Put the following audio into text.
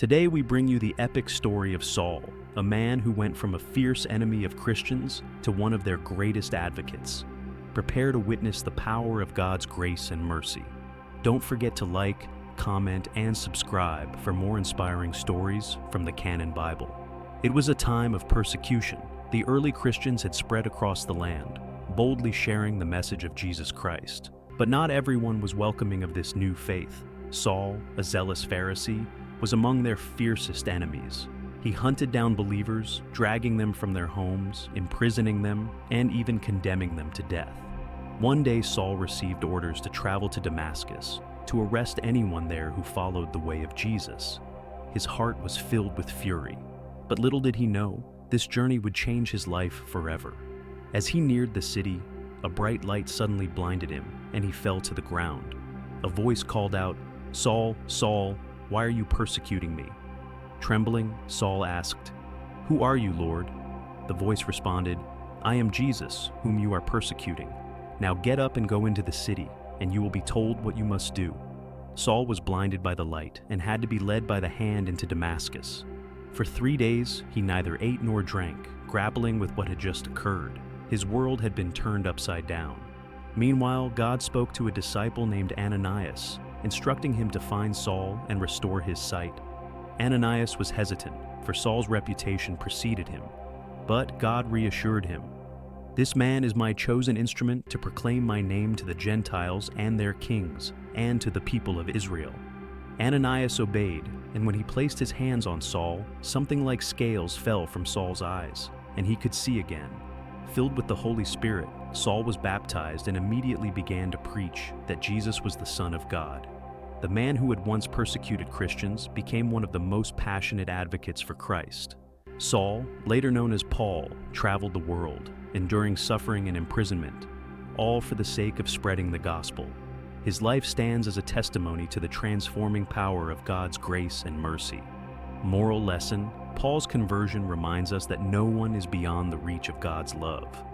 Today we bring you the epic story of Saul, a man who went from a fierce enemy of Christians to one of their greatest advocates. Prepare to witness the power of God's grace and mercy. Don't forget to like, comment, and subscribe for more inspiring stories from the Canon Bible. It was a time of persecution. The early Christians had spread across the land, boldly sharing the message of Jesus Christ. But not everyone was welcoming of this new faith. Saul, a zealous Pharisee, was among their fiercest enemies. He hunted down believers, dragging them from their homes, imprisoning them, and even condemning them to death. One day Saul received orders to travel to Damascus, to arrest anyone there who followed the way of Jesus. His heart was filled with fury, but little did he know, this journey would change his life forever. As he neared the city, a bright light suddenly blinded him, and he fell to the ground. A voice called out, "Saul, Saul, why are you persecuting me?" Trembling, Saul asked, "Who are you, Lord?" The voice responded, "I am Jesus, whom you are persecuting. Now get up and go into the city, and you will be told what you must do." Saul was blinded by the light and had to be led by the hand into Damascus. For 3 days, he neither ate nor drank, grappling with what had just occurred. His world had been turned upside down. Meanwhile, God spoke to a disciple named Ananias, instructing him to find Saul and restore his sight. Ananias was hesitant, for Saul's reputation preceded him. But God reassured him, "This man is my chosen instrument to proclaim my name to the Gentiles and their kings, and to the people of Israel." Ananias obeyed, and when he placed his hands on Saul, something like scales fell from Saul's eyes, and he could see again. Filled with the Holy Spirit, Saul was baptized and immediately began to preach that Jesus was the Son of God. The man who had once persecuted Christians became one of the most passionate advocates for Christ. Saul, later known as Paul, traveled the world, enduring suffering and imprisonment, all for the sake of spreading the gospel. His life stands as a testimony to the transforming power of God's grace and mercy. Moral lesson: Paul's conversion reminds us that no one is beyond the reach of God's love.